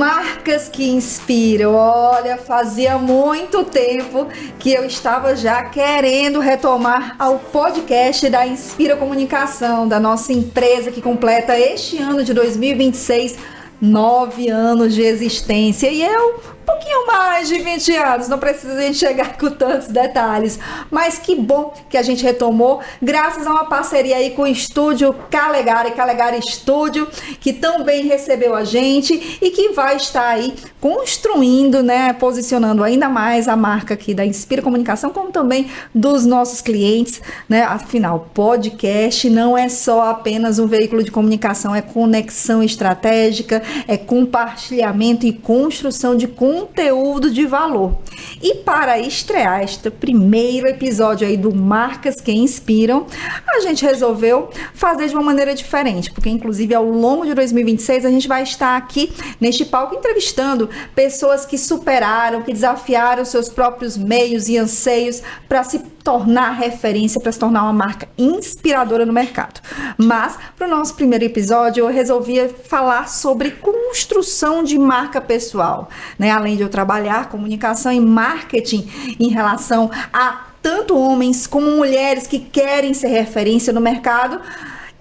Marcas que inspiram. Olha, fazia muito tempo que eu estava já querendo retomar ao podcast da Inspira Comunicação, da nossa empresa que completa este ano de 2026 9 anos de existência. E eu, um pouquinho mais de 20 anos, não precisa a gente chegar com tantos detalhes, mas que bom que a gente retomou, graças a uma parceria aí com o estúdio Calegari Estúdio, que também recebeu a gente e que vai estar aí construindo, né, posicionando ainda mais a marca aqui da Inspira Comunicação, como também dos nossos clientes, né? Afinal, podcast não é só apenas um veículo de comunicação, é conexão estratégica, é compartilhamento e construção de conteúdo de valor. E para estrear este primeiro episódio aí do Marcas que Inspiram, a gente resolveu fazer de uma maneira diferente, porque inclusive ao longo de 2026 a gente vai estar aqui neste palco entrevistando pessoas que superaram, que desafiaram seus próprios meios e anseios para se tornar referência, para se tornar uma marca inspiradora no mercado. Mas, para o nosso primeiro episódio, eu resolvi falar sobre construção de marca pessoal, né? Além de eu trabalhar comunicação e marketing em relação a tanto homens como mulheres que querem ser referência no mercado,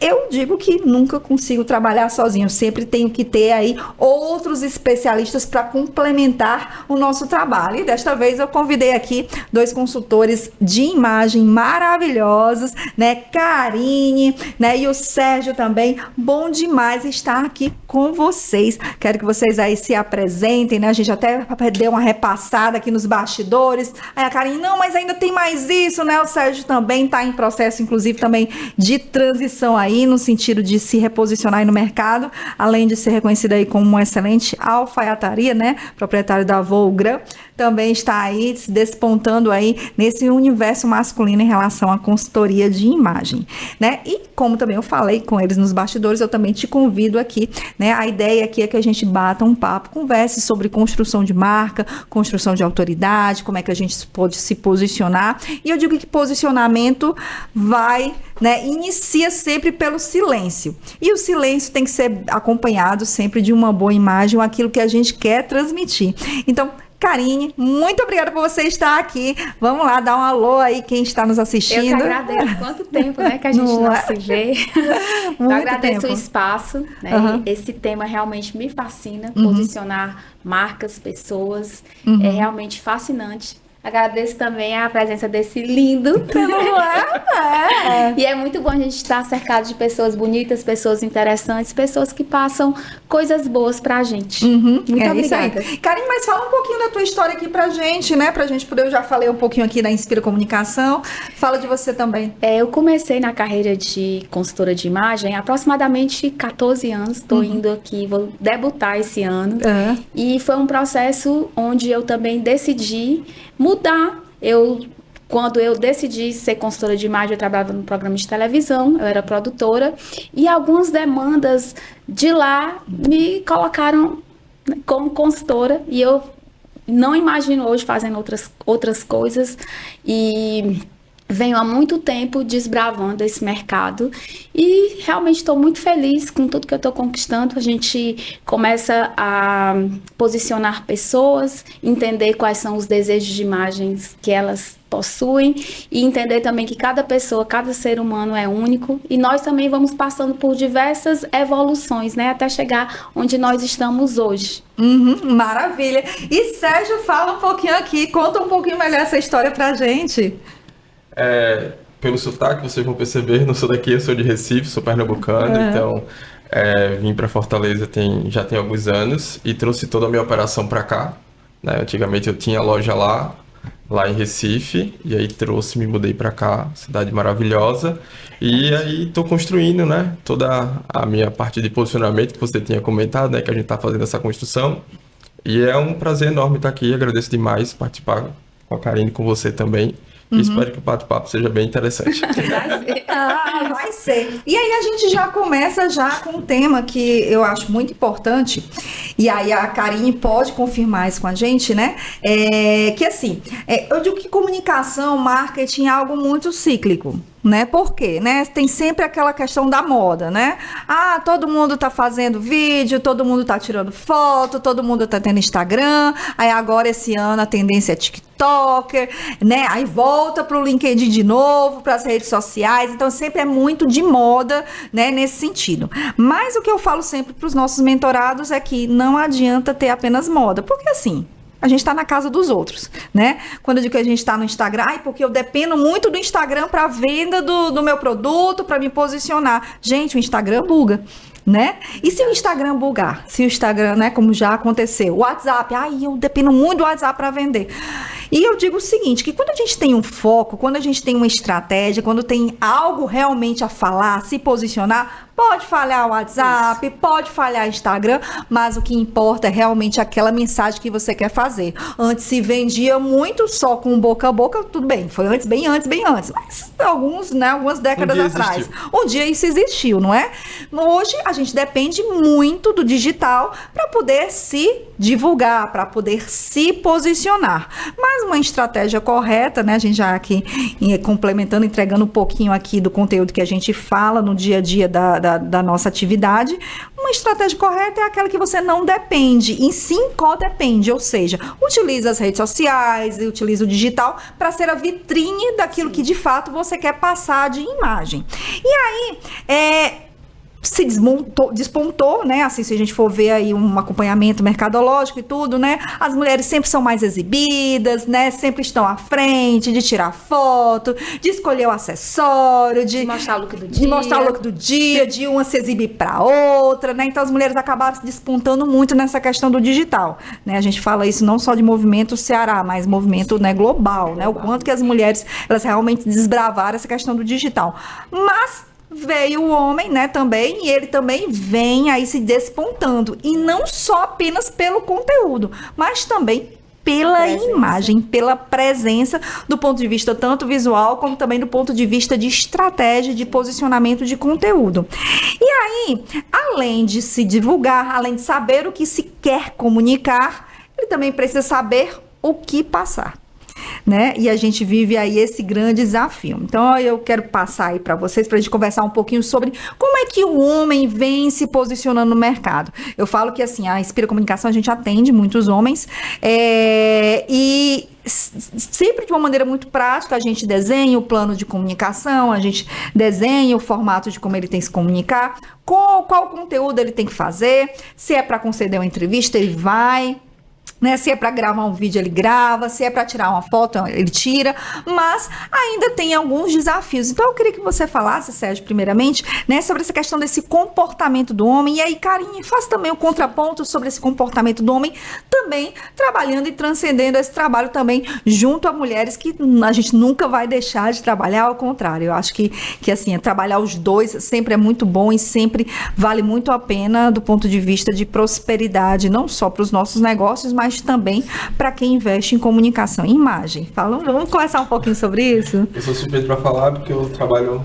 eu digo que nunca consigo trabalhar sozinho, eu sempre tenho que ter aí outros especialistas para complementar o nosso trabalho. E desta vez eu convidei aqui 2 consultores de imagem maravilhosos, né? Karine, né? E o Sérgio também. Bom demais estar aqui com vocês. Quero que vocês aí se apresentem, né? A gente até deu uma repassada aqui nos bastidores. Aí a Karine, não, mas ainda tem mais isso, né? O Sérgio também está em processo, inclusive, também de transição aí, no sentido de se reposicionar aí no mercado, além de ser reconhecido aí como uma excelente alfaiataria, né? Proprietário da Volgram, também está aí se despontando aí nesse universo masculino em relação à consultoria de imagem, né? E como também eu falei com eles nos bastidores, eu também te convido aqui, né? A ideia aqui é que a gente bata um papo, converse sobre construção de marca, construção de autoridade, como é que a gente pode se posicionar. E eu digo que posicionamento vai, né? Inicia sempre pelo silêncio. E o silêncio tem que ser acompanhado sempre de uma boa imagem, aquilo que a gente quer transmitir. Então, Karine, muito obrigada por você estar aqui. Vamos lá, dar um alô aí quem está nos assistindo. Eu que agradeço. Quanto tempo, né, que a gente não se vê. Eu agradeço o espaço, né? Uhum. Esse tema realmente me fascina, posicionar marcas, pessoas. É realmente fascinante. Agradeço também a presença desse lindo. E é muito bom a gente estar cercado de pessoas bonitas, pessoas interessantes, pessoas que passam coisas boas pra gente. Muito obrigada. Karine, mas fala um pouquinho da tua história aqui pra gente, né? Pra gente poder, eu já falei um pouquinho aqui da Inspira Comunicação. Fala de você também. Eu comecei na carreira de consultora de imagem há aproximadamente 14 anos. Estou indo aqui, vou debutar esse ano. E foi um processo onde eu também decidi mudar. Quando eu decidi ser consultora de imagem, eu trabalhava no programa de televisão, eu era produtora, e algumas demandas de lá me colocaram como consultora, e eu não imagino hoje fazendo outras coisas, e venho há muito tempo desbravando esse mercado e realmente estou muito feliz com tudo que eu estou conquistando. A gente começa a posicionar pessoas, entender quais são os desejos de imagens que elas possuem e entender também que cada pessoa, cada ser humano é único e nós também vamos passando por diversas evoluções, né, até chegar onde nós estamos hoje. Maravilha! E Sérgio, fala um pouquinho aqui, conta um pouquinho melhor essa história pra gente. Pelo sotaque, vocês vão perceber, não sou daqui, eu sou de Recife, sou pernambucano, então vim para Fortaleza já tem alguns anos e trouxe toda a minha operação para cá, né? Antigamente eu tinha loja lá em Recife, e aí me mudei para cá, cidade maravilhosa, e aí estou construindo, né, toda a minha parte de posicionamento que você tinha comentado, né, que a gente está fazendo essa construção, e é um prazer enorme estar aqui, agradeço demais participar com a Karine, com você também. Espero que o bate-papo seja bem interessante. Vai ser. E aí a gente já começa com um tema que eu acho muito importante, e aí a Karine pode confirmar isso com a gente, né? Que assim, eu digo que comunicação, marketing é algo muito cíclico. né? Por quê? Né? Tem sempre aquela questão da moda, né? Ah, todo mundo tá fazendo vídeo, todo mundo tá tirando foto, todo mundo tá tendo Instagram, aí agora esse ano a tendência é TikToker, né? Aí volta pro LinkedIn de novo, para as redes sociais, então sempre é muito de moda, né? Nesse sentido. Mas o que eu falo sempre pros nossos mentorados é que não adianta ter apenas moda, porque assim, a gente está na casa dos outros, né? Quando eu digo que a gente está no Instagram, porque eu dependo muito do Instagram para venda do meu produto, para me posicionar. Gente, o Instagram buga, né? E se o Instagram bugar? Se o Instagram, né, como já aconteceu, o WhatsApp, eu dependo muito do WhatsApp para vender. E eu digo o seguinte, que quando a gente tem um foco, quando a gente tem uma estratégia, quando tem algo realmente a falar, se posicionar, pode falhar o WhatsApp, pode falhar o Instagram, mas o que importa é realmente aquela mensagem que você quer fazer. Antes se vendia muito só com boca a boca, tudo bem, foi antes, bem antes, mas algumas décadas atrás. Um dia isso existiu, não é? Hoje a gente depende muito do digital para poder se divulgar, para poder se posicionar. Mas uma estratégia correta, né? A gente já aqui complementando, entregando um pouquinho aqui do conteúdo que a gente fala no dia a dia da nossa atividade. Uma estratégia correta é aquela que você não depende, e sim codepende, ou seja, utiliza as redes sociais, utiliza o digital para ser a vitrine daquilo que de fato você quer passar de imagem. E aí, se despontou, né? Assim, se a gente for ver aí um acompanhamento mercadológico e tudo, né? As mulheres sempre são mais exibidas, né? Sempre estão à frente de tirar foto, de escolher o acessório, de mostrar o look do dia. De mostrar o look do dia, de uma se exibir para outra, né? Então as mulheres acabaram se despontando muito nessa questão do digital, né? A gente fala isso não só de movimento Ceará, mas movimento, né, global, né? O quanto que as mulheres, elas realmente desbravaram essa questão do digital. Mas veio o homem, né, também, e ele também vem aí se despontando, e não só apenas pelo conteúdo, mas também pela imagem, pela presença, do ponto de vista tanto visual, como também do ponto de vista de estratégia, de posicionamento de conteúdo. E aí, além de se divulgar, além de saber o que se quer comunicar, ele também precisa saber o que passar, né? E a gente vive aí esse grande desafio. Então eu quero passar aí para vocês, para a gente conversar um pouquinho sobre como é que o homem vem se posicionando no mercado. Eu falo que assim, a Inspira Comunicação, a gente atende muitos homens, e sempre de uma maneira muito prática, a gente desenha o plano de comunicação, a gente desenha o formato de como ele tem que se comunicar, qual conteúdo ele tem que fazer, se é para conceder uma entrevista, ele vai, né? Se é para gravar um vídeo, ele grava, se é para tirar uma foto, ele tira, mas ainda tem alguns desafios. Então eu queria que você falasse, Sérgio, primeiramente, né, sobre essa questão desse comportamento do homem, e aí, Karine, faz também o contraponto sobre esse comportamento do homem, também trabalhando e transcendendo esse trabalho também junto a mulheres, que a gente nunca vai deixar de trabalhar, ao contrário, eu acho que assim, trabalhar os dois sempre é muito bom e sempre vale muito a pena do ponto de vista de prosperidade, não só para os nossos negócios, mas também para quem investe em comunicação e imagem. Vamos conversar um pouquinho sobre isso? Eu sou suspeito para falar porque eu trabalho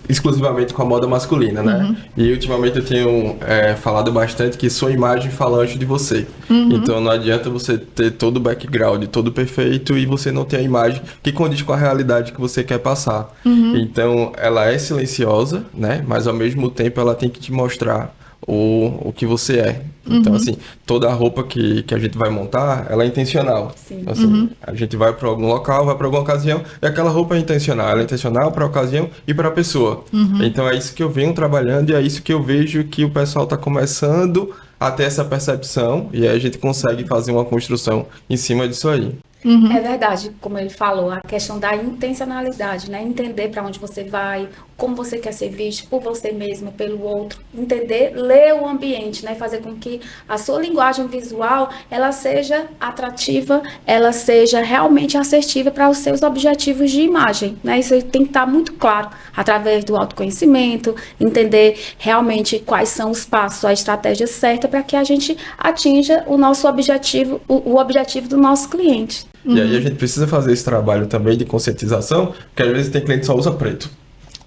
exclusivamente com a moda masculina, né? Uhum. E ultimamente eu tenho falado bastante que sua imagem fala antes de você. Uhum. Então não adianta você ter todo o background, todo perfeito, e você não ter a imagem que condiz com a realidade que você quer passar. Uhum. Então ela é silenciosa, né? Mas ao mesmo tempo ela tem que te mostrar o que você é. Então, assim, toda a roupa que a gente vai montar, ela é intencional. Sim. Assim, a gente vai para algum local, vai para alguma ocasião, e aquela roupa é intencional. Ela é intencional para a ocasião e para a pessoa. Então, é isso que eu venho trabalhando, e é isso que eu vejo que o pessoal está começando a ter essa percepção, e aí a gente consegue fazer uma construção em cima disso aí. É verdade, como ele falou, a questão da intencionalidade, né? Entender para onde você vai, como você quer ser visto, por você mesmo, pelo outro. Entender, ler o ambiente, né? Fazer com que a sua linguagem visual, ela seja atrativa, ela seja realmente assertiva para os seus objetivos de imagem, né? Isso tem que estar muito claro, através do autoconhecimento, entender realmente quais são os passos, a estratégia certa para que a gente atinja o nosso objetivo, o objetivo do nosso cliente. E aí a gente precisa fazer esse trabalho também de conscientização, porque às vezes tem cliente que só usa preto.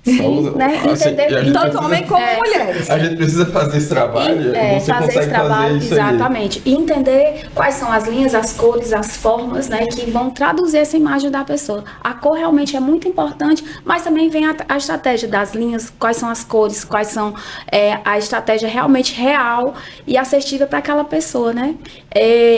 né? Entender tanto homem como mulheres. A gente precisa fazer esse trabalho, você fazer consegue esse trabalho, fazer isso exatamente. aí. E entender quais são as linhas, as cores, as formas, né, que vão traduzir essa imagem da pessoa. A cor realmente é muito importante, mas também vem a estratégia das linhas, quais são as cores, quais são a estratégia realmente real e assertiva para aquela pessoa, né?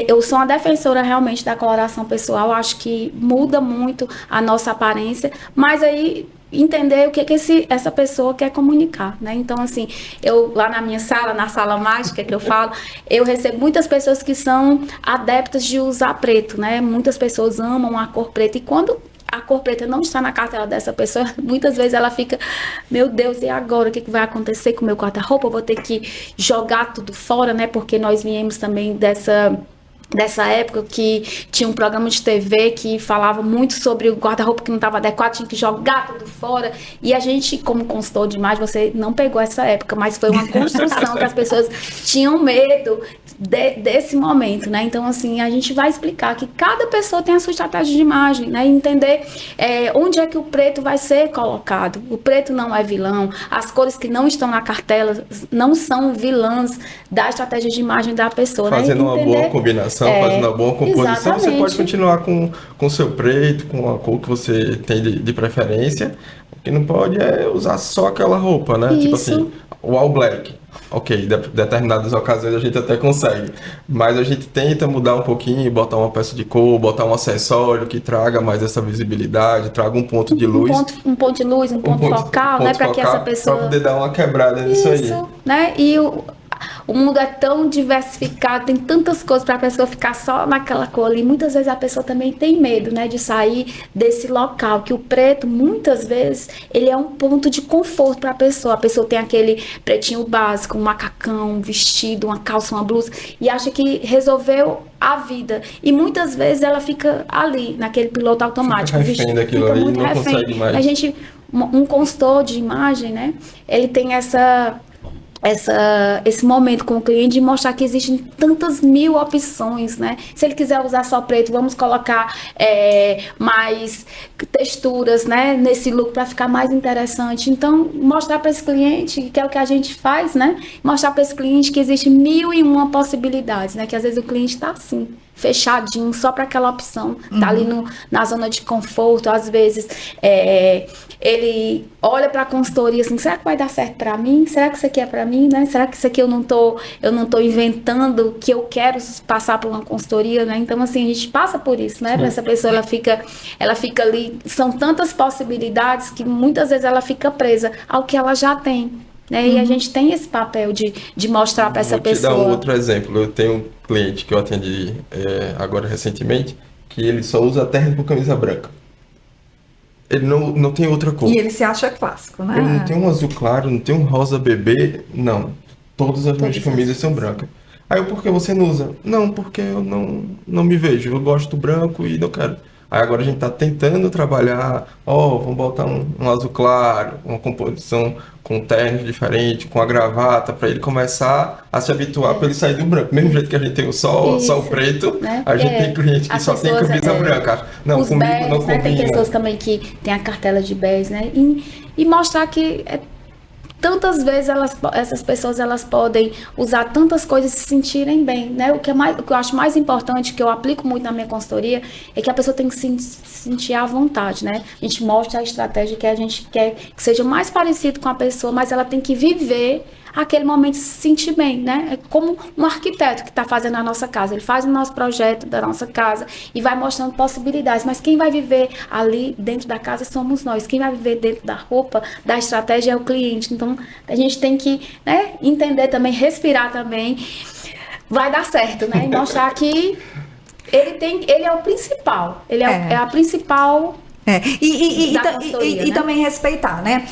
Eu sou uma defensora realmente da coloração pessoal, acho que muda muito a nossa aparência, mas aí entender o que essa pessoa quer comunicar, né? Então, assim, eu lá na minha sala, na sala mágica que eu falo, eu recebo muitas pessoas que são adeptas de usar preto, né? Muitas pessoas amam a cor preta e quando a cor preta não está na cartela dessa pessoa, muitas vezes ela fica, meu Deus, e agora? O que vai acontecer com o meu guarda-roupa? Eu vou ter que jogar tudo fora, né? Porque nós viemos também dessa época que tinha um programa de TV que falava muito sobre o guarda-roupa que não estava adequado, tinha que jogar tudo fora. E a gente, como consultor de imagem, você não pegou essa época, mas foi uma construção que as pessoas tinham medo desse momento, né? Então, assim, a gente vai explicar que cada pessoa tem a sua estratégia de imagem, né? Entender onde é que o preto vai ser colocado. O preto não é vilão. As cores que não estão na cartela não são vilãs da estratégia de imagem da pessoa, fazendo né? Uma boa combinação, fazendo uma boa composição, exatamente. Você pode continuar com o seu preto, com a cor que você tem de preferência. O que não pode é usar só aquela roupa, né? Isso. Tipo assim, o all black. Ok, determinadas ocasiões a gente até consegue, mas a gente tenta mudar um pouquinho, botar uma peça de cor, botar um acessório que traga mais essa visibilidade, traga um ponto de luz. Um ponto de luz, um ponto focal, né? Para que essa pessoa... Para poder dar uma quebrada nisso aí. Né? E o mundo é tão diversificado, tem tantas coisas para a pessoa ficar só naquela cor ali. Muitas vezes a pessoa também tem medo, né, de sair desse local, que o preto, muitas vezes, ele é um ponto de conforto para a pessoa. A pessoa tem aquele pretinho básico, um macacão, um vestido, uma calça, uma blusa, e acha que resolveu a vida. E muitas vezes ela fica ali, naquele piloto automático. Fica refém daquilo ali, não consegue mais. A gente, um consultor de imagem, né, ele tem esse momento com o cliente de mostrar que existem tantas mil opções, né? Se ele quiser usar só preto, vamos colocar mais texturas, né, nesse look para ficar mais interessante. Então, mostrar para esse cliente, que é o que a gente faz, né? Mostrar para esse cliente que existe 1001 possibilidades, né? Que às vezes o cliente está assim, fechadinho, só para aquela opção, tá ali na zona de conforto. Às vezes ele olha para a consultoria assim, será que vai dar certo para mim? Será que isso aqui é para mim, né? Será que isso aqui eu não tô inventando, que eu quero passar por uma consultoria, né? Então, assim, a gente passa por isso, né? Essa pessoa, ela fica ali, são tantas possibilidades que muitas vezes ela fica presa ao que ela já tem, né? E a gente tem esse papel de mostrar para essa pessoa. Vou te dar um outro exemplo. Eu tenho um cliente que eu atendi agora recentemente, que ele só usa terno com camisa branca. Ele não tem outra cor. E ele se acha clássico, né? Ele não tem um azul claro, não tem um rosa bebê, não. Todas as minhas camisas são brancas. Aí, por que você não usa? Não, porque eu não me vejo. Eu gosto do branco e não quero. Aí agora a gente tá tentando trabalhar, vamos botar um azul claro, uma composição com ternos diferente, com a gravata, para ele começar a se habituar para ele sair do branco. Mesmo jeito que a gente tem só o preto, né? A gente tem cliente que só tem camisa branca. Não, comigo bés, não combina. Tem pessoas também que tem a cartela de bés, né? E mostrar que tantas vezes essas pessoas elas podem usar tantas coisas e se sentirem bem, né? O que eu acho mais importante, que eu aplico muito na minha consultoria, é que a pessoa tem que se sentir à vontade, né? A gente mostra a estratégia que a gente quer que seja mais parecido com a pessoa, mas ela tem que viver aquele momento, se sentir bem, né? É como um arquiteto que está fazendo a nossa casa. Ele faz o nosso projeto da nossa casa e vai mostrando possibilidades. Mas quem vai viver ali dentro da casa somos nós. Quem vai viver dentro da roupa, da estratégia é o cliente. Então, a gente tem que, né, entender também, respirar também. Vai dar certo, né? E mostrar que ele é o principal. Ele é a principal... E também respeitar, né?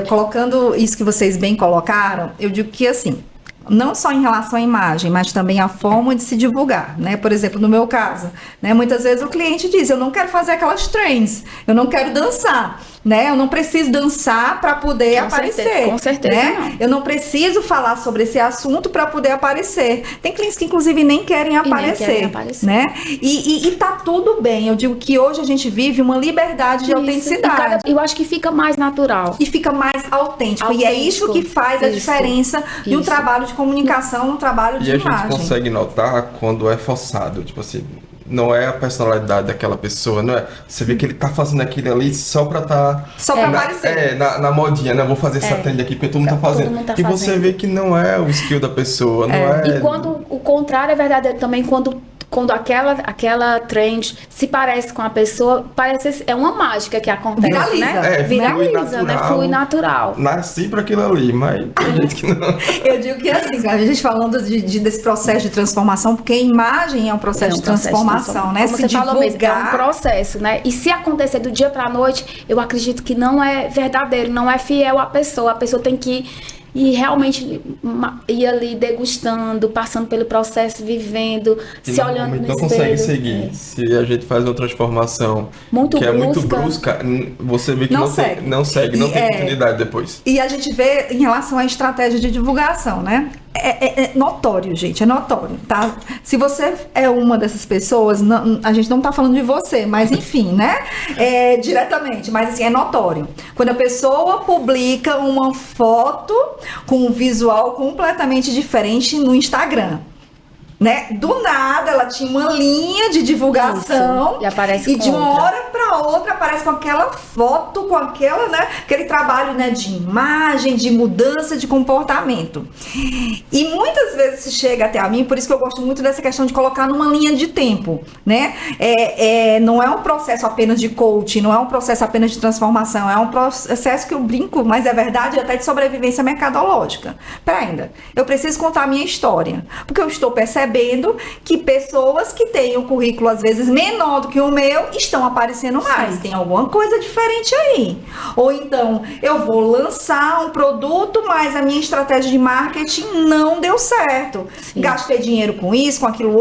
Colocando isso que vocês bem colocaram, eu digo que assim, não só em relação à imagem, mas também a forma de se divulgar, né? Por exemplo, no meu caso, né? Muitas vezes o cliente diz, eu não quero fazer aquelas trends, eu não quero dançar, né? Eu não preciso dançar para poder aparecer. Com certeza, né? não. Eu não preciso falar sobre esse assunto para poder aparecer. Tem clientes que inclusive nem querem aparecer, né? E tá tudo bem. Eu digo que hoje a gente vive uma liberdade de autenticidade. Eu acho que fica mais natural. E fica mais autêntico. E é isso que faz a diferença de um trabalho de comunicação, no trabalho de imagem. E a gente consegue notar quando é forçado, tipo assim, não é a personalidade daquela pessoa, não é? Você vê que ele tá fazendo aquilo ali só pra só pra aparecer. Na modinha, né? Vou fazer essa trend aqui porque todo mundo tá fazendo. E você vê que não é o skill da pessoa, não é... E quando o contrário é verdadeiro também, quando aquela trend se parece com a pessoa, parece é uma mágica que acontece, viraliza, né? Viraliza, né? Flui natural. Nasci pra aquilo ali, mas tem gente que não. Eu digo que assim, a gente falando desse processo de transformação, porque a imagem é um processo de transformação, né? Como você falou mesmo, é um processo, né? E se acontecer do dia pra noite, eu acredito que não é verdadeiro, não é fiel à pessoa. A pessoa tem que e realmente ir ali degustando, passando pelo processo, vivendo, se olhando no espelho. Não consegue seguir. Se a gente faz uma transformação que é muito brusca, você vê que não segue, não tem continuidade depois. E a gente vê em relação à estratégia de divulgação, né? É notório, gente, é notório, tá? Se você é uma dessas pessoas, a gente não tá falando de você, mas enfim, né? Diretamente, mas assim, é notório. Quando a pessoa publica uma foto com um visual completamente diferente no Instagram, né? Do nada, ela tinha uma linha de divulgação e aparece e de uma hora para outra aparece com aquela foto, com aquela, né? Aquele trabalho, né? De imagem, de mudança de comportamento. E muitas vezes se chega até a mim, por isso que eu gosto muito dessa questão de colocar numa linha de tempo, né? Não é um processo apenas de coaching, não é um processo apenas de transformação, é um processo que eu brinco, mas é verdade, até de sobrevivência mercadológica. Ainda, eu preciso contar a minha história, porque eu estou percebendo que pessoas que têm um currículo às vezes menor do que o meu estão aparecendo mais. Tem alguma coisa diferente aí. Ou então, eu vou lançar um produto, mas a minha estratégia de marketing não deu certo. Sim. Gastei dinheiro com isso, com aquilo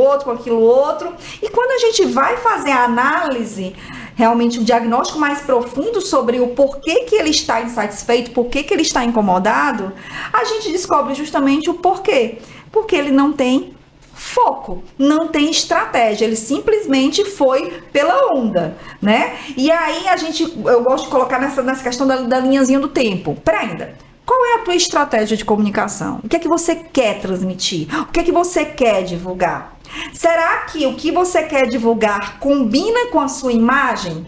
outro. E quando a gente vai fazer a análise, realmente um diagnóstico mais profundo sobre o porquê que ele está insatisfeito, porquê que ele está incomodado, a gente descobre justamente o porquê. Porque ele não tem foco, não tem estratégia, ele simplesmente foi pela onda, né? E aí eu gosto de colocar nessa questão da linhazinha do tempo. Ainda, qual é a tua estratégia de comunicação? O que é que você quer transmitir? O que é que você quer divulgar? Será que o que você quer divulgar combina com a sua imagem?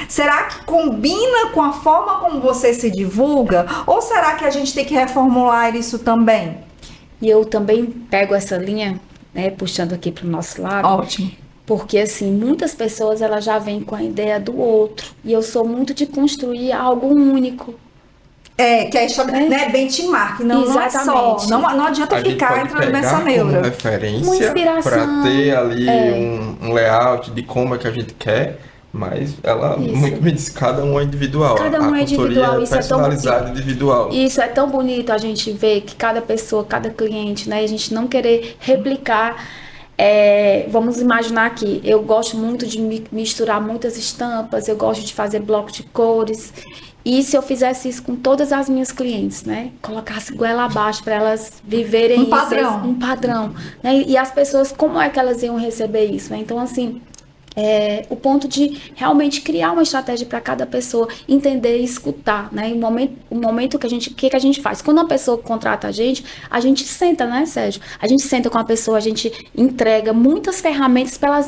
Será que combina com a forma como você se divulga? Ou será que a gente tem que reformular isso também? E eu também pego essa linha, né, puxando aqui para o nosso lado. Ótimo. Porque, assim, muitas pessoas, elas já vêm com a ideia do outro. E eu sou muito de construir algo único. Que é isso, né? Benchmark, não é só. Não adianta ficar entrando nessa neura. Uma referência para ter ali um layout de como é que a gente quer. Mas ela, muito me diz, cada um é individual. Cada um é individual, isso personalizado, individual. Isso é tão bonito a gente ver que cada pessoa, cada cliente, né? A gente não querer replicar. Vamos imaginar aqui, eu gosto muito de misturar muitas estampas, eu gosto de fazer bloco de cores. E se eu fizesse isso com todas as minhas clientes, né? Colocasse goela abaixo para elas viverem um padrão. Né? E as pessoas, como é que elas iam receber isso? Né? Então, assim, o ponto de realmente criar uma estratégia para cada pessoa, entender e escutar, né? O momento que a gente faz? Quando a pessoa contrata a gente senta, né, Sérgio? A gente senta com a pessoa, a gente entrega muitas ferramentas para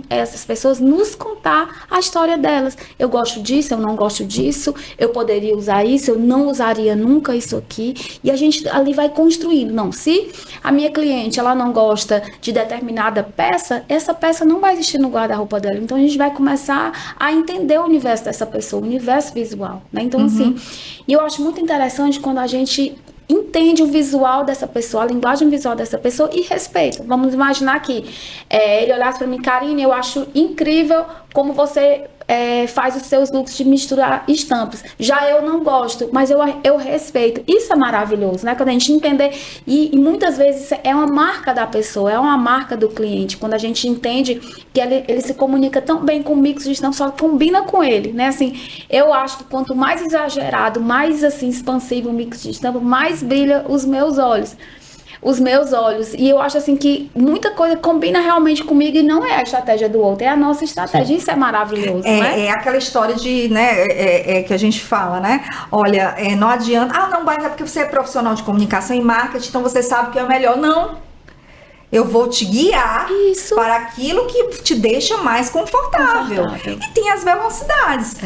essas pessoas nos contar a história delas. Eu gosto disso, eu não gosto disso, eu poderia usar isso, eu não usaria nunca isso aqui. E a gente ali vai construindo. Não, se a minha cliente, ela não gosta de determinada peça, essa peça não vai existir no guarda-roupa dela. Então a gente vai começar a entender o universo dessa pessoa, o universo visual, né? Então assim, e eu acho muito interessante quando a gente entende o visual dessa pessoa, a linguagem visual dessa pessoa e respeita. Vamos imaginar que ele olhasse para mim, Karine, eu acho incrível como você faz os seus looks de misturar estampas. Já eu não gosto, mas eu respeito. Isso é maravilhoso, né? Quando a gente entender, e muitas vezes é uma marca da pessoa, é uma marca do cliente. Quando a gente entende que ele se comunica tão bem com o mix de estampas, só combina com ele, né? Assim, eu acho que quanto mais exagerado, mais assim expansivo o mix de estampa, mais brilha os meus olhos. E eu acho assim que muita coisa combina realmente comigo e não é a estratégia do outro, é a nossa estratégia. Sim. Isso é maravilhoso, né? É aquela história de, né, que a gente fala, né? Olha, não adianta, não, mas é porque você é profissional de comunicação e marketing, então você sabe que é o melhor. Não. Eu vou te guiar para aquilo que te deixa mais confortável. E tem as velocidades.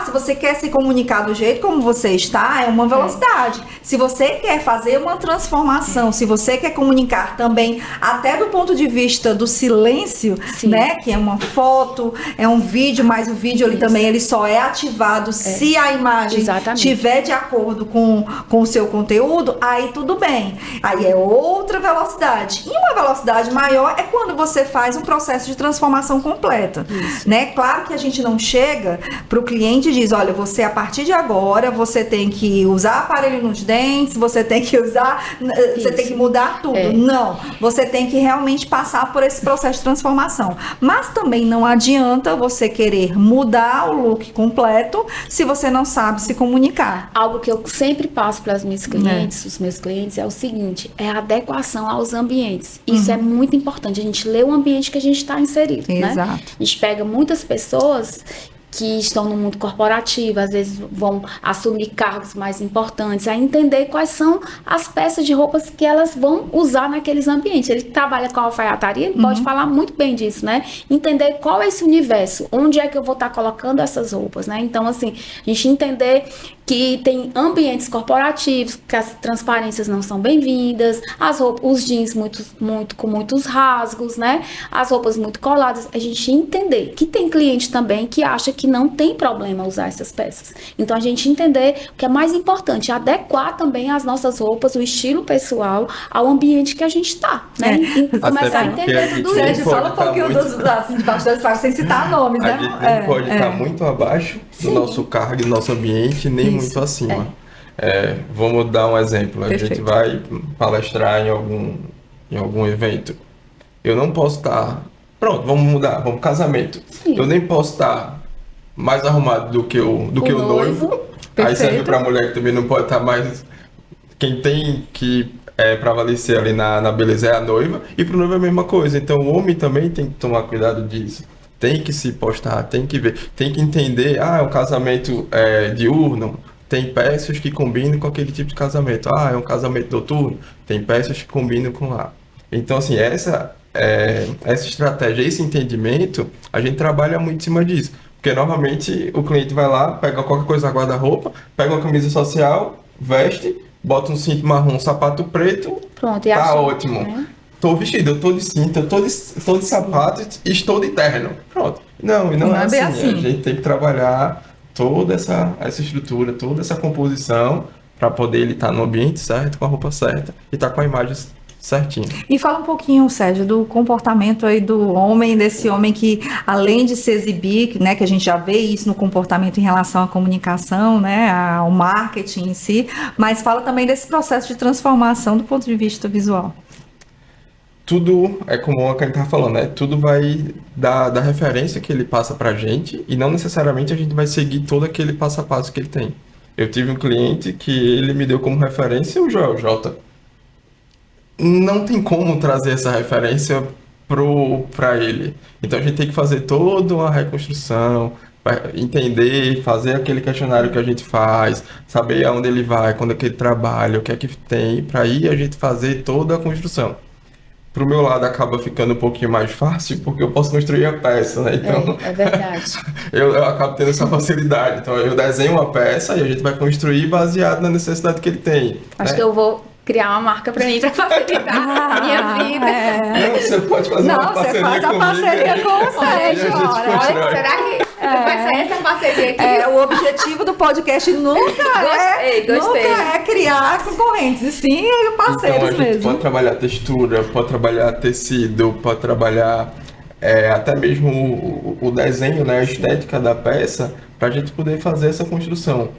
Se você quer se comunicar do jeito como você está, é uma velocidade. Se você quer fazer uma transformação, se você quer comunicar também, até do ponto de vista do silêncio, né? Que é uma foto, é um vídeo, mas o vídeo ali também ele só é ativado se a imagem estiver de acordo com o seu conteúdo, aí tudo bem. Aí é outra velocidade. E uma velocidade maior é quando você faz um processo de transformação completa, né? Claro que a gente não chega para o cliente e diz, olha, você a partir de agora, você tem que usar aparelho nos dentes, você tem que usar, você tem que mudar tudo. Não, você tem que realmente passar por esse processo de transformação. Mas também não adianta você querer mudar o look completo se você não sabe se comunicar. Algo que eu sempre passo para os meus clientes é o seguinte, é a adequação aos ambientes. Isso é muito importante, a gente lê o ambiente que a gente está inserido, né? A gente pega muitas pessoas que estão no mundo corporativo, às vezes vão assumir cargos mais importantes, a entender quais são as peças de roupas que elas vão usar naqueles ambientes. Ele trabalha com a alfaiataria, ele pode falar muito bem disso, né? Entender qual é esse universo, onde é que eu vou estar colocando essas roupas, né? Então, assim, a gente entender que tem ambientes corporativos, que as transparências não são bem-vindas, as roupas, os jeans com muitos rasgos, né? As roupas muito coladas. A gente entender que tem cliente também que acha que não tem problema usar essas peças. Então, a gente entender o que é mais importante, adequar também as nossas roupas, o estilo pessoal, ao ambiente que a gente está, né? E começar a entender tudo isso. Fala um pouquinho de bastidores, sem citar nomes, né? A gente não pode estar muito abaixo do nosso cargo, do nosso ambiente, nem muito acima. Vamos dar um exemplo. A gente vai palestrar em algum evento. Eu não posso estar... Pronto, vamos mudar, vamos pro casamento. Eu nem posso estar mais arrumado do que o noivo. Aí serve pra mulher que também não pode estar mais... Quem tem que prevalecer ali na beleza é a noiva. E pro noivo é a mesma coisa. Então o homem também tem que tomar cuidado disso. Tem que se postar, tem que ver, tem que entender, é um casamento diurno, tem peças que combinam com aquele tipo de casamento. É um casamento noturno, tem peças que combinam com lá. Então, assim, essa estratégia, esse entendimento, a gente trabalha muito em cima disso. Porque, normalmente, o cliente vai lá, pega qualquer coisa na guarda-roupa, pega uma camisa social, veste, bota um cinto marrom, um sapato preto, pronto, tá ótimo. Né? Tô vestido, eu tô de cinto, eu tô de sapato e estou de terno. Pronto. Não é assim. A gente tem que trabalhar toda essa estrutura, toda essa composição para poder ele estar no ambiente certo, com a roupa certa e estar com a imagem certinha. E fala um pouquinho, Sérgio, do comportamento aí do homem, desse homem que, além de se exibir, né, que a gente já vê isso no comportamento em relação à comunicação, né, ao marketing em si, mas fala também desse processo de transformação do ponto de vista visual. Tudo é como a gente estava falando, né? Tudo vai da referência que ele passa pra gente e não necessariamente a gente vai seguir todo aquele passo a passo que ele tem. Eu tive um cliente que ele me deu como referência o Joel J. Não tem como trazer essa referência para ele. Então a gente tem que fazer toda uma reconstrução, entender, fazer aquele questionário que a gente faz, saber aonde ele vai, quando é que ele trabalha, o que é que tem, para aí a gente fazer toda a construção. Pro meu lado acaba ficando um pouquinho mais fácil, porque eu posso construir a peça, né? Então, é verdade. eu acabo tendo essa facilidade. Então, eu desenho uma peça e a gente vai construir baseado na necessidade que ele tem. Acho que eu vou criar uma marca para mim, para facilitar a minha vida. Não, você pode fazer uma parceria comigo. Não, você faz a parceria com o Sérgio. Olha, será que vai ser essa parceria aqui? O objetivo do podcast nunca é criar concorrentes, e sim parceiros então, a gente mesmo. Pode trabalhar textura, pode trabalhar tecido, pode trabalhar até mesmo o desenho, né, a estética da peça, para a gente poder fazer essa construção.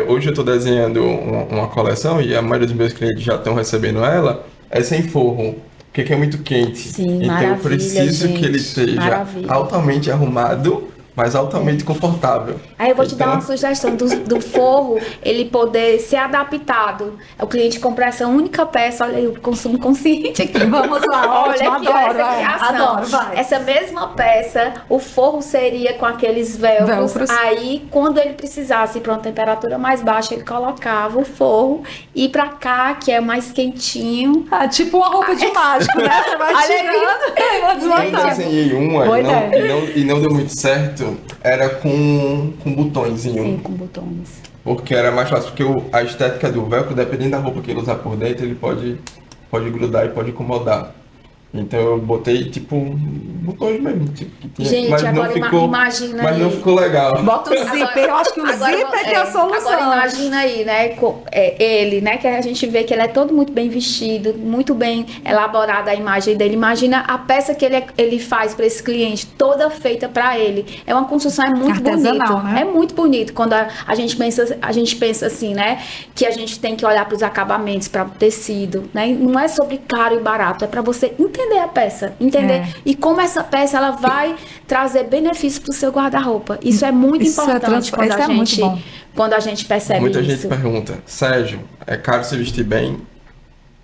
Hoje eu estou desenhando uma coleção e a maioria dos meus clientes já estão recebendo ela, é sem forro, porque é muito quente. Sim, então eu preciso que ele seja altamente arrumado, mas altamente confortável. Aí eu vou te dar uma sugestão do forro, ele poder ser adaptado. O cliente comprar essa única peça, olha aí o consumo consciente aqui. Vamos lá, olha ótimo, aqui, adoro, vai. Essa mesma peça, o forro seria com aqueles velcros. Aí, quando ele precisasse ir para uma temperatura mais baixa, ele colocava o forro e para cá, que é mais quentinho. Tipo uma roupa de mágico, né? Você vai tirando. Eu desenhei uma e não deu muito certo. Era com botõezinho. Sim, com botões. Porque era mais fácil, porque a estética do velcro, dependendo da roupa que ele usar por dentro, ele pode grudar e pode incomodar. Então eu botei tipo botões mesmo, tipo, que tinha, gente, mas agora não ficou, imagina mas aí. Não ficou legal. Bota o zíper, eu acho que o zíper que é a solução. Agora imagina aí, né, ele, né, que a gente vê que ele é todo muito bem vestido, muito bem elaborada a imagem dele. Imagina a peça que ele faz para esse cliente, toda feita para ele. É uma construção, é muito bonito, né? É muito bonito quando a gente pensa assim, né, que a gente tem que olhar para os acabamentos, para o tecido, né? Não é sobre caro e barato, é para você entender a peça, e como essa peça ela vai trazer benefício para o seu guarda-roupa. Isso é muito importante quando a gente percebe Muita isso. Muita gente pergunta, Sérgio, é caro se vestir bem?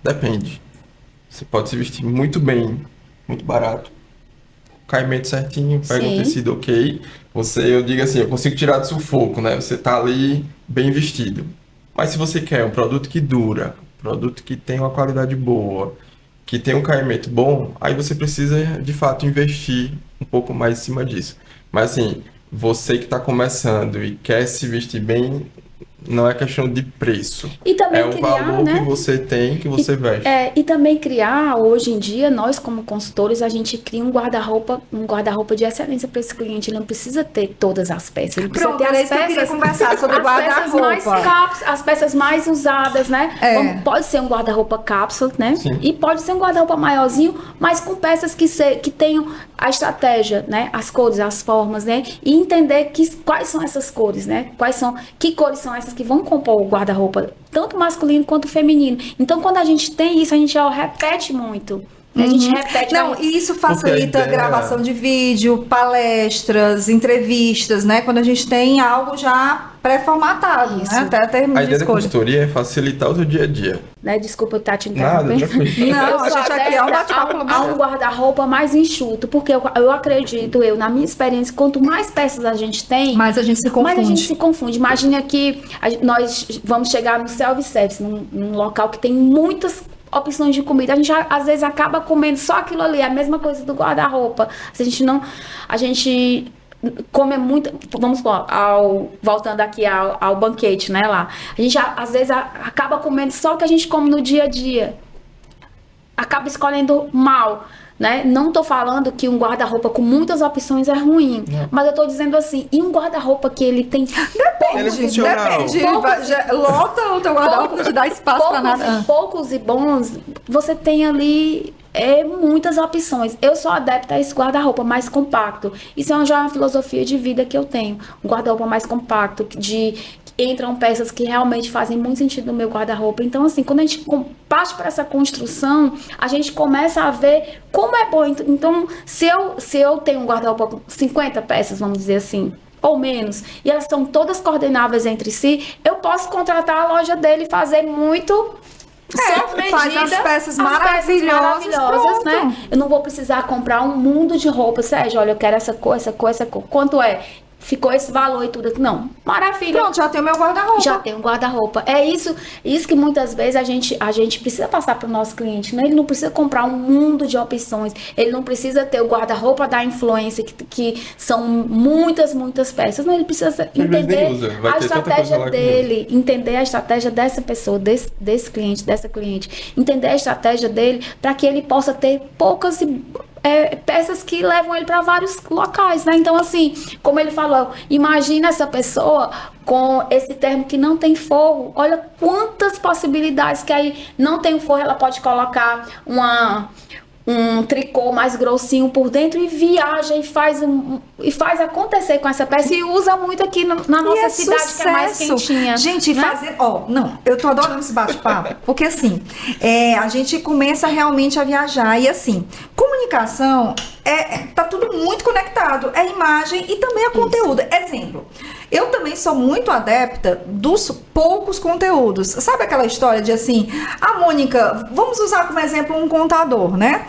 Depende. Você pode se vestir muito bem, muito barato, caimento certinho, pega um tecido ok. Eu digo assim, eu consigo tirar do sufoco, né? Você tá ali bem vestido. Mas se você quer um produto que dura, um produto que tem uma qualidade boa, que tem um caimento bom, aí você precisa, de fato, investir um pouco mais em cima disso. Mas, assim, você que está começando e quer se vestir bem, não é questão de preço. E também o valor, né, que você tem, que você veste. E também criar, hoje em dia, nós como consultores, a gente cria um guarda-roupa de excelência para esse cliente. Ele não precisa ter todas as peças. Ele precisa ter as peças, que eu queria conversar sobre guarda-roupa. As peças mais usadas, né? Pode ser um guarda-roupa cápsula, né? Sim. E pode ser um guarda-roupa maiorzinho, mas com peças que tenham a estratégia, né? As cores, as formas, né? E entender quais são essas cores, né? Que cores são essas que vão compor o guarda-roupa, tanto masculino quanto feminino. Então, quando a gente tem isso, a gente repete muito. A gente repete. E isso facilita a gravação de vídeo, palestras, entrevistas, né? Quando a gente tem algo já pré-formatado, né? Até termos a de ideia escolha. da consultoria é facilitar o seu dia a dia. Né? Desculpa eu estar te interrompendo. Não, a gente aqui é um bate-papo. Há um guarda-roupa mais enxuto, porque eu acredito, na minha experiência, quanto mais peças a gente tem, mais a gente se confunde. Imagina que nós vamos chegar no self-service, num local que tem muitas opções de comida. A gente às vezes acaba comendo só aquilo ali, a mesma coisa do guarda-roupa. A gente come muito, vamos supor, voltando aqui ao banquete, né, lá. A gente às vezes acaba comendo só o que a gente come no dia a dia. Acaba escolhendo mal, né? Não tô falando que um guarda-roupa com muitas opções é ruim, mas eu tô dizendo assim, e um guarda-roupa que ele tem depende, lota o teu guarda-roupa, não te dá espaço para nada. Poucos e bons, você tem ali muitas opções. Eu sou adepta a esse guarda-roupa mais compacto. Isso já é uma filosofia de vida que eu tenho. Um guarda-roupa mais compacto, entram peças que realmente fazem muito sentido no meu guarda-roupa. Então, assim, quando a gente parte para essa construção, a gente começa a ver como é bom. Então, se eu tenho um guarda-roupa com 50 peças, vamos dizer assim, ou menos, e elas são todas coordenáveis entre si, eu posso contratar a loja dele e fazer muito... faz as peças maravilhosas, né? Eu não vou precisar comprar um mundo de roupas. Sérgio, olha, eu quero essa cor. Quanto é? Ficou esse valor e tudo. Não, maravilha. Pronto, já tem o meu guarda-roupa. Já tem um guarda-roupa. É isso que muitas vezes a gente precisa passar para o nosso cliente, né? Ele não precisa comprar um mundo de opções. Ele não precisa ter o guarda-roupa da influência, que são muitas peças. Não, ele precisa entender a estratégia dele, entender a estratégia dessa pessoa, desse cliente, dessa cliente. Entender a estratégia dele para que ele possa ter poucas peças que levam ele para vários locais, né? Então, assim, como ele falou, imagina essa pessoa com esse termo que não tem forro. Olha quantas possibilidades que aí não tem forro, ela pode colocar um tricô mais grossinho por dentro e viaja e faz acontecer com essa peça e usa muito aqui na nossa cidade, sucesso. Que é mais quentinha. Gente, né? fazer... não, eu tô adorando esse bate-papo, porque assim, a gente começa realmente a viajar e assim, comunicação tá tudo muito conectado, é imagem e também é conteúdo. Exemplo, eu também sou muito adepta dos poucos conteúdos. Sabe aquela história de assim, a Mônica, vamos usar como exemplo um contador, né?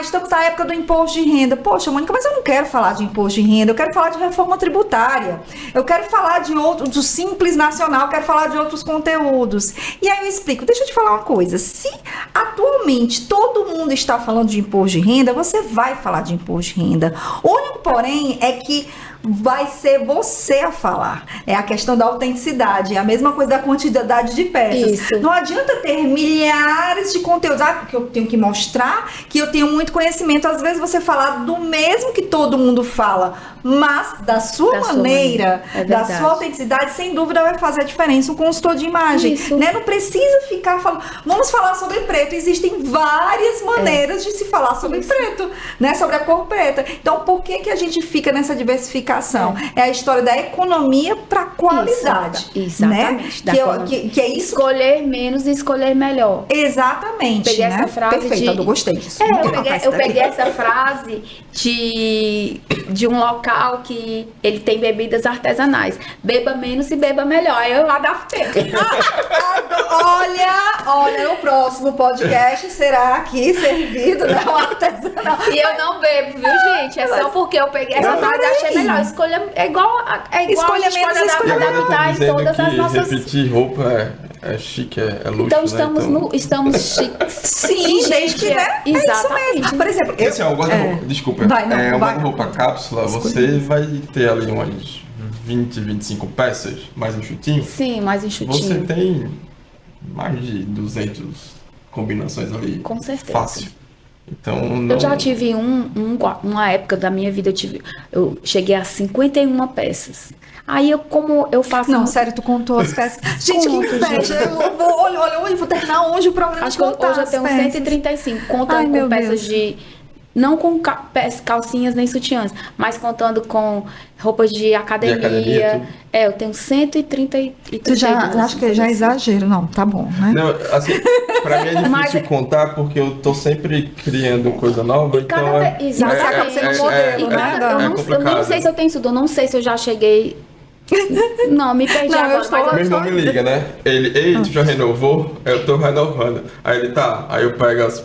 Estamos na época do imposto de renda. Poxa, Mônica, mas eu não quero falar de imposto de renda, eu quero falar de reforma tributária, eu quero falar do Simples Nacional, eu quero falar de outros conteúdos. E aí eu explico, deixa eu te falar uma coisa, se atualmente todo mundo está falando de imposto de renda, você vai falar de imposto de renda. O único porém é que vai ser você a falar. É a questão da autenticidade. É a mesma coisa da quantidade de peças. Isso. Não adianta ter milhares de conteúdos. Porque eu tenho que mostrar que eu tenho muito conhecimento. Às vezes você falar do mesmo que todo mundo fala, mas da sua maneira, da sua autenticidade, sem dúvida vai fazer a diferença. Um consultor de imagem, né? Não precisa ficar falando, vamos falar sobre preto. Existem várias maneiras de se falar sobre preto, né? Sobre a cor preta. Então, por que a gente fica nessa diversificação? É a história da economia para qualidade. Exatamente. Né? Que é isso. Escolher menos e escolher melhor. Exatamente. Peguei essa frase. Perfeito, eu gostei disso. Eu peguei essa frase de um local que ele tem bebidas artesanais. Beba menos e beba melhor. Aí eu adaptei. Olha, o próximo podcast será aqui servido, né? Um artesanal. E eu não bebo, viu, gente? É só porque eu peguei essa frase e achei melhor. Escolha é igual escolha a gente pode adaptar em todas as nossas... repetir roupa é chique, é luxo, então né? estamos chiques. Sim, gente, né? Exatamente. É isso mesmo. Por exemplo, esse é o guarda-roupa, desculpa, o guarda-roupa cápsula, você vai ter ali umas 20, 25 peças, mais enxutinho. Sim, mais enxutinho. Você tem mais de 200 combinações ali. Com certeza. Fácil. Então, não... Eu já tive uma época da minha vida, eu cheguei a 51 peças. Aí como eu faço... Não, sério, tu contou as peças. Gente, que inveja. Eu vou terminar hoje o programa. Acho que hoje eu tenho 135, contando com peças de... Não com calcinhas nem sutiãs, mas contando com roupas de academia. Eu tenho 130 Tu já acho que já é exagero, não, tá bom, né? Não, assim, pra mim é difícil contar porque eu tô sempre criando coisa nova, então exatamente. Eu não sei se eu tenho isso, eu não sei se eu já cheguei... Não, me perdi agora. Meu irmão me liga, né? Ei, tu já renovou? Eu tô renovando. Aí ele aí eu pego as...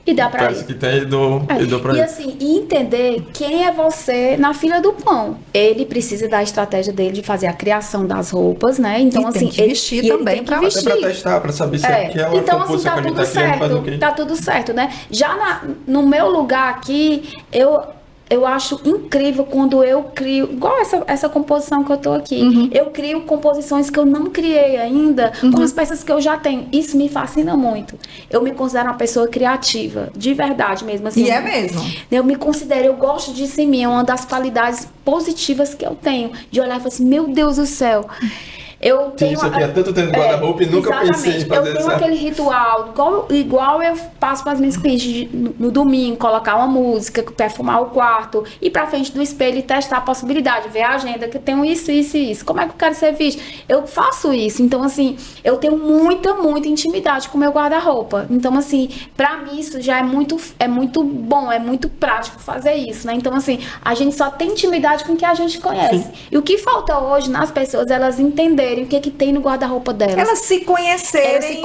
E dá pra ir. Que tem e dou pra ele. E assim, entender quem é você na fila do pão. Ele precisa da estratégia dele de fazer a criação das roupas, né? Então, assim, tem que vestir também pra testar, pra saber se aquela então, assim, tá tudo certo. Tá tudo certo, né? Já no meu lugar aqui, eu acho incrível quando eu crio, igual essa composição que eu tô aqui. Eu crio composições que eu não criei ainda com as peças que eu já tenho. Isso me fascina muito. Eu me considero uma pessoa criativa, de verdade mesmo. Assim, e é mesmo. Eu me considero, eu gosto disso em mim, é uma das qualidades positivas que eu tenho. De olhar e falar assim, meu Deus do céu. Eu tenho isso aqui há tanto tempo no guarda-roupa e nunca pensei em fazer isso. Eu tenho aquele ritual, igual eu passo para as minhas clientes no domingo, colocar uma música, perfumar o quarto, ir para frente do espelho e testar a possibilidade, ver a agenda, que eu tenho isso, isso e isso. Como é que eu quero ser vista? Eu faço isso. Então, assim, eu tenho muita intimidade com o meu guarda-roupa. Então, assim, para mim isso já é muito bom, é muito prático fazer isso, né? Então, assim, a gente só tem intimidade com o que a gente conhece. Sim. E o que falta hoje nas pessoas, elas entenderem o que tem no guarda-roupa delas. Elas se conhecerem,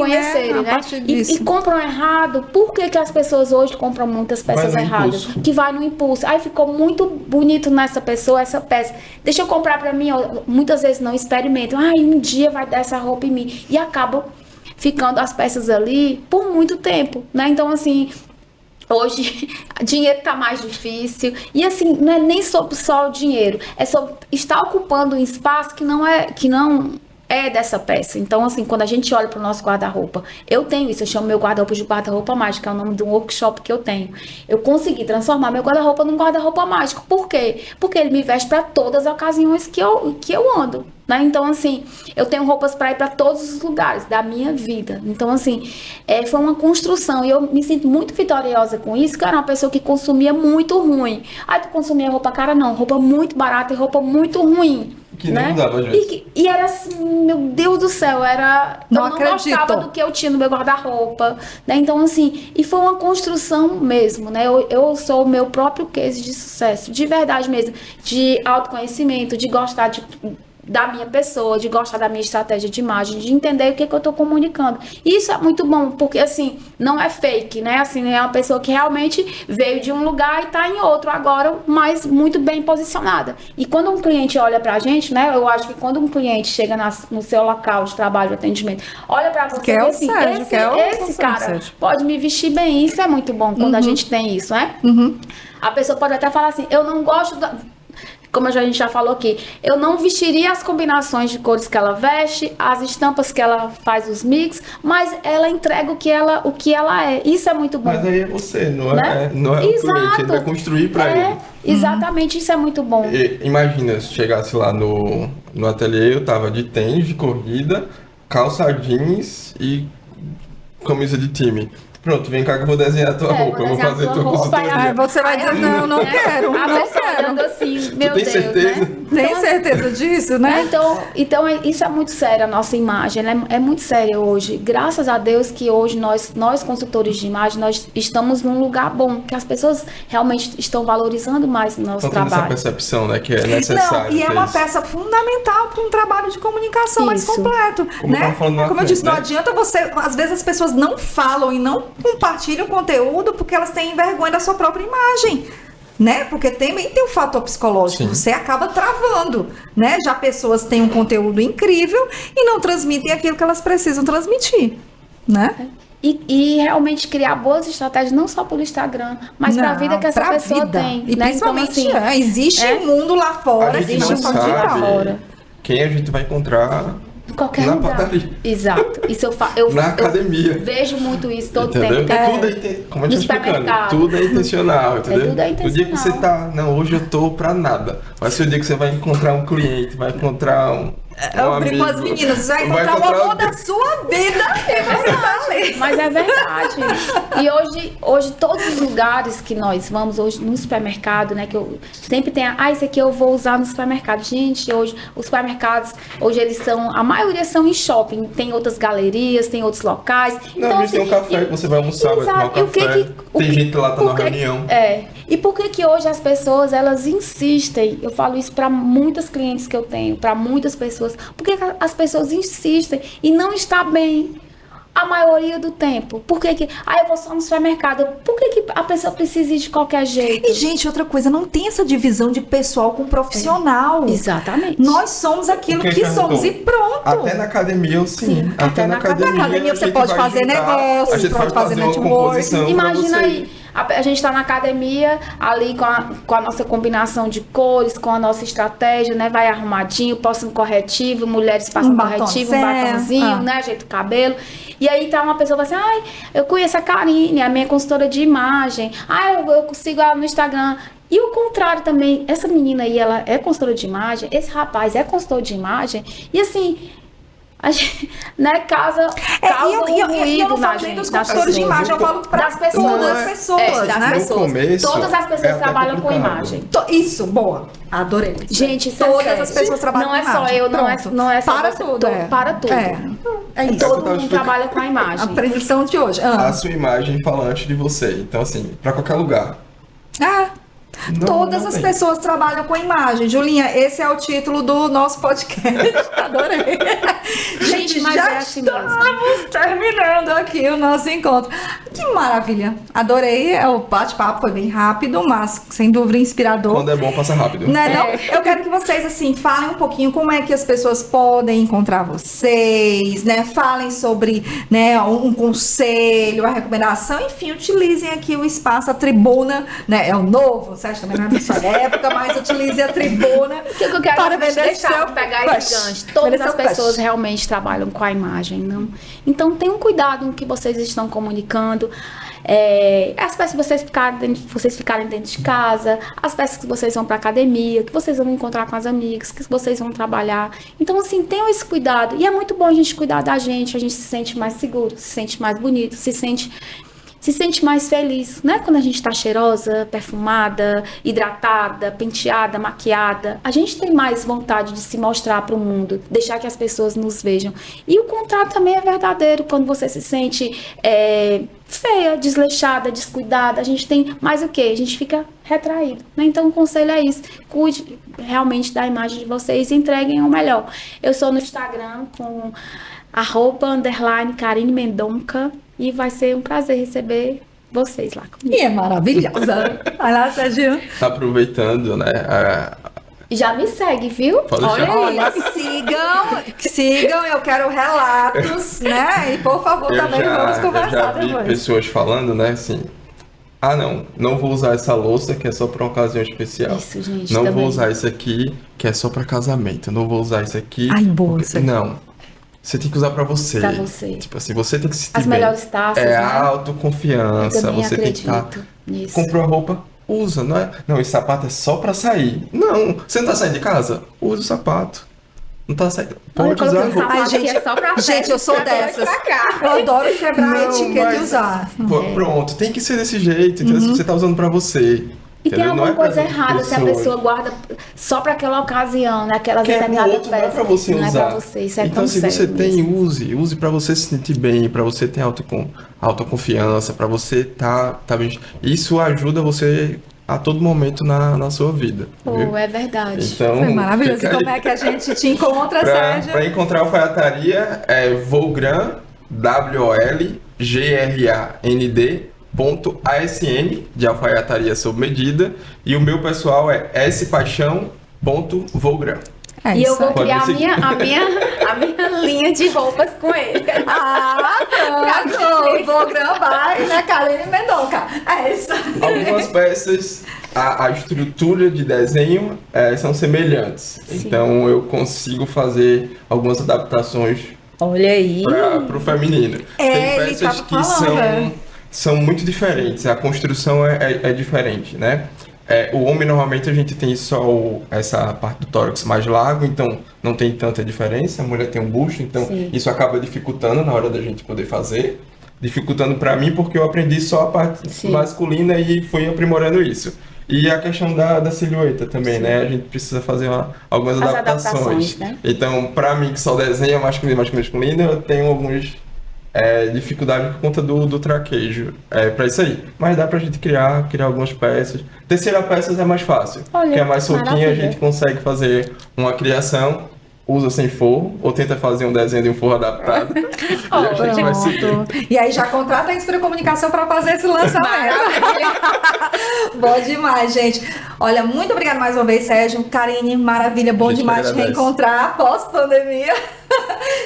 né? E compram errado. Por que as pessoas hoje compram muitas peças erradas? Que vai no impulso. Aí ficou muito bonito nessa pessoa, essa peça. Deixa eu comprar pra mim. Muitas vezes não experimentam. Um dia vai dar essa roupa em mim. E acabam ficando as peças ali por muito tempo, né? Então, assim... Hoje, dinheiro tá mais difícil. E assim, não é nem sobre só o dinheiro. É sobre estar ocupando um espaço que não é dessa peça. Então, assim, quando a gente olha pro nosso guarda-roupa, eu tenho isso, eu chamo meu guarda-roupa de guarda-roupa mágico, que é o nome de um workshop que eu tenho. Eu consegui transformar meu guarda-roupa num guarda-roupa mágico. Por quê? Porque ele me veste para todas as ocasiões que eu ando. né? Então, assim, eu tenho roupas para ir para todos os lugares da minha vida. Então, assim, foi uma construção e eu me sinto muito vitoriosa com isso, que eu era uma pessoa que consumia muito ruim. Aí tu consumia roupa cara? Não, roupa muito barata e roupa muito ruim. Que né? nem mudava às vezes. E era assim, meu Deus do céu, eu não gostava do que eu tinha no meu guarda-roupa, né? Então, assim, e foi uma construção mesmo, né? Eu sou o meu próprio case de sucesso, de verdade mesmo, de autoconhecimento, de gostar da minha pessoa, de gostar da minha estratégia de imagem, de entender o que eu tô comunicando. E isso é muito bom, porque assim, não é fake, né? Assim, é uma pessoa que realmente veio de um lugar e tá em outro agora, mas muito bem posicionada. E quando um cliente olha pra gente, né? Eu acho que quando um cliente chega no seu local de trabalho, de atendimento, olha pra você e assim, esse cara pode me vestir bem. Isso é muito bom quando a gente tem isso, né? A pessoa pode até falar assim, eu não gosto como a gente já falou aqui, eu não vestiria as combinações de cores que ela veste, as estampas que ela faz os mix, mas ela entrega o que ela é. Isso é muito bom. Mas aí é você, não é o cliente, ele vai construir para ele. Exatamente, isso é muito bom. Imagina, se chegasse lá no ateliê, eu tava de tênis, de corrida, calça jeans e camisa de time. Pronto, vem cá que eu vou desenhar a tua roupa, eu vou fazer a tua consultoria. Você vai dizer, não quero, não quero. Assim, meu Deus, certeza? Né? Tem certeza disso, né? Então, isso é muito sério, a nossa imagem, é muito séria hoje. Graças a Deus que hoje nós consultores de imagem, nós estamos num lugar bom, que as pessoas realmente estão valorizando mais o nosso trabalho. Essa percepção, né, que é necessário. Não, e é uma peça fundamental para um trabalho de comunicação mais completo, né? Como eu disse, não adianta você, às vezes as pessoas não falam e não compartilham o conteúdo porque elas têm vergonha da sua própria imagem, né? Porque também tem o fator psicológico. Sim. Você acaba travando, né? Já pessoas têm um conteúdo incrível e não transmitem aquilo que elas precisam transmitir, né? E realmente criar boas estratégias, não só pelo Instagram, mas para a vida que essa pessoa tem. E né? principalmente, então, assim, existe um mundo lá fora, existe um mundo lá fora. Quem a gente vai encontrar qualquer na lugar. Padaria. Exato. Isso eu na academia. Eu vejo muito isso todo entendeu? tempo. Tudo como eu te explicando, tudo é intencional, entendeu? Tudo é intencional. O dia que você tá, não, hoje eu tô pra nada. Vai ser o dia que você vai encontrar um cliente, vai encontrar eu brinco com as meninas, você vai encontrar o amor da sua vida e você tá ali. Mas é verdade. E hoje todos os lugares que nós vamos, hoje no supermercado, né, que eu sempre tenho, isso aqui eu vou usar no supermercado. Gente, hoje os supermercados, hoje eles são, a maioria são em shopping, tem outras galerias, tem outros locais. Não, então, assim, tem um café que você vai almoçar, vai tomar um café. Tem gente lá, tá na reunião. E por que hoje as pessoas, elas insistem, eu falo isso para muitas clientes que eu tenho, para muitas pessoas, por que as pessoas insistem e não está bem a maioria do tempo? Por que eu vou só no supermercado? Por que a pessoa precisa ir de qualquer jeito? E, gente, outra coisa, não tem essa divisão de pessoal com profissional. Exatamente. Nós somos aquilo que somos e pronto. Até na academia, sim. Até na academia você pode fazer negócio, você pode fazer network. Imagina aí. A gente está na academia, ali com a nossa combinação de cores, com a nossa estratégia, né? Vai arrumadinho, posta um corretivo, mulheres passam corretivo, um batonzinho, né? Ajeita o cabelo. E aí tá uma pessoa assim, eu conheço a Karine, a minha consultora de imagem. Eu sigo ela no Instagram. E o contrário também, essa menina aí, ela é consultora de imagem, esse rapaz é consultor de imagem. E assim... A gente, né, causa ruído na gente. Dos consultores de imagem, eu falo para das pessoas. No começo, todas as pessoas trabalham com imagem. Isso, boa. Adorei. Gente, todas as pessoas trabalham com imagem. Não é só eu, não é só para você. Tudo. Para tudo. É isso. Todo mundo trabalha com a imagem. A predição de hoje. A sua imagem fala antes de você. Então, assim, para qualquer lugar. Todas as pessoas trabalham com imagem. Julinha, esse é o título do nosso podcast. Adorei. Gente, mas já estamos terminando aqui o nosso encontro. Que maravilha. Adorei. O bate-papo foi bem rápido, mas sem dúvida inspirador. Quando é bom, passa rápido. Não? Eu quero que vocês, assim, falem um pouquinho como é que as pessoas podem encontrar vocês, né? Falem sobre, né, um conselho, a recomendação. Enfim, utilizem aqui o espaço, a tribuna, né? É o novo, você acha também não é da sua época, mas utilize a tribuna eu quero para vender pegar esse gancho. Todas as pessoas realmente trabalham com a imagem, não? Então tenham cuidado no que vocês estão comunicando, falando. As peças que vocês ficarem dentro de casa, as peças que vocês vão pra academia, que vocês vão encontrar com as amigas, que vocês vão trabalhar. Então, assim, tenham esse cuidado. E é muito bom a gente cuidar da gente, a gente se sente mais seguro, se sente mais bonito, se sente mais feliz, né? Quando a gente tá cheirosa, perfumada, hidratada, penteada, maquiada, a gente tem mais vontade de se mostrar para o mundo, deixar que as pessoas nos vejam. E o contrário também é verdadeiro, quando você se sente feia, desleixada, descuidada, a gente tem mais o quê? A gente fica retraído, né? Então o conselho é isso, cuide realmente da imagem de vocês e entreguem o melhor. Eu sou no Instagram com @_Karine Mendonca. E vai ser um prazer receber vocês lá comigo. E é maravilhosa. Vai lá, Sérgio. Aproveitando, né? Já me segue, viu? Olha, sigam, eu quero relatos, né? E por favor, também vamos conversar depois. Eu já vi pessoas falando, né, assim... não vou usar essa louça que é só para uma ocasião especial. Isso, gente, não também. vou usar isso aqui que é só para casamento. Não vou usar isso aqui... Ai, bolsa. Não. Você tem que usar pra você. Pra você. Tipo assim, você tem que se sentir as bem. Melhores taças, né? a autoconfiança. Você tem que estar... Comprou a roupa, usa, não é? Não, esse sapato é só pra sair. Não, você não tá saindo de casa? Usa o sapato. Não tá saindo. Pode usar a roupa. Ai, gente, eu sou dessas. Eu adoro quebrar a etiqueta e usar. Pronto, tem que ser desse jeito. Então, você tá usando pra você. E tem alguma coisa errada se a pessoa guarda só para aquela ocasião, naquela determinada peça. Não é pra você usar. Não é pra você, isso é então, se você tem, use para você se sentir bem, para você ter autoconfiança, para você tá bem. Isso ajuda você a todo momento na sua vida. Viu? É verdade. Então, foi maravilhoso. E como é que a gente te encontra, Sérgio? Para encontrar a alfaiataria é Volgran, WOLGRAND.ASN, de alfaiataria sob medida, e o meu pessoal é spaixão.volgran. E eu vou criar a minha linha de roupas com ele. Pronto! Volgran vai, né, Karine Mendonca. É isso. Algumas peças, a estrutura de desenho são semelhantes. Sim. Então eu consigo fazer algumas adaptações. Olha aí. Para o feminino. Tem peças que são muito diferentes, a construção é diferente, né? O homem, normalmente, a gente tem só essa parte do tórax mais largo, então não tem tanta diferença. A mulher tem um busto, então isso acaba dificultando na hora da gente poder fazer. Dificultando para mim, porque eu aprendi só a parte masculina e fui aprimorando isso. E a questão da silhueta também, né? A gente precisa fazer algumas adaptações. Né? Então, para mim, que só desenha masculino e masculino, eu tenho alguns... dificuldade por conta do traquejo para isso aí, mas dá pra gente criar algumas peças. Terceira peças é mais fácil, que é mais soltinha, a gente consegue fazer uma criação, usa sem forro, ou tenta fazer um desenho de um forro adaptado. E aí já contrata a Inspira Comunicação para fazer esse lançamento. Bom demais, gente. Olha, muito obrigada mais uma vez, Sérgio. Karine, maravilha, bom demais te reencontrar após pandemia.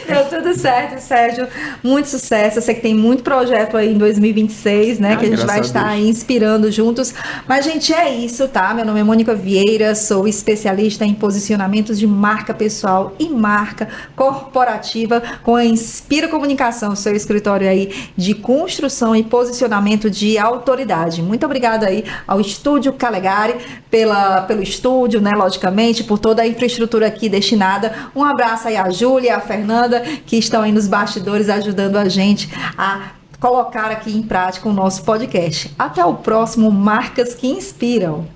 Deu tudo certo, Sérgio. Muito sucesso. Eu sei que tem muito projeto aí em 2026, né? Que a gente vai estar aí inspirando juntos. Mas, gente, é isso, tá? Meu nome é Mônica Vieira, sou especialista em posicionamentos de marca pessoal e marca corporativa com a Inspira Comunicação, seu escritório aí de construção e posicionamento de autoridade. Muito obrigada aí ao Estúdio Calegari pelo estúdio, né? Logicamente, por toda a infraestrutura aqui destinada. Um abraço aí a Júlia, a Fernanda, que estão aí nos bastidores ajudando a gente a colocar aqui em prática o nosso podcast. Até o próximo Marcas que Inspiram.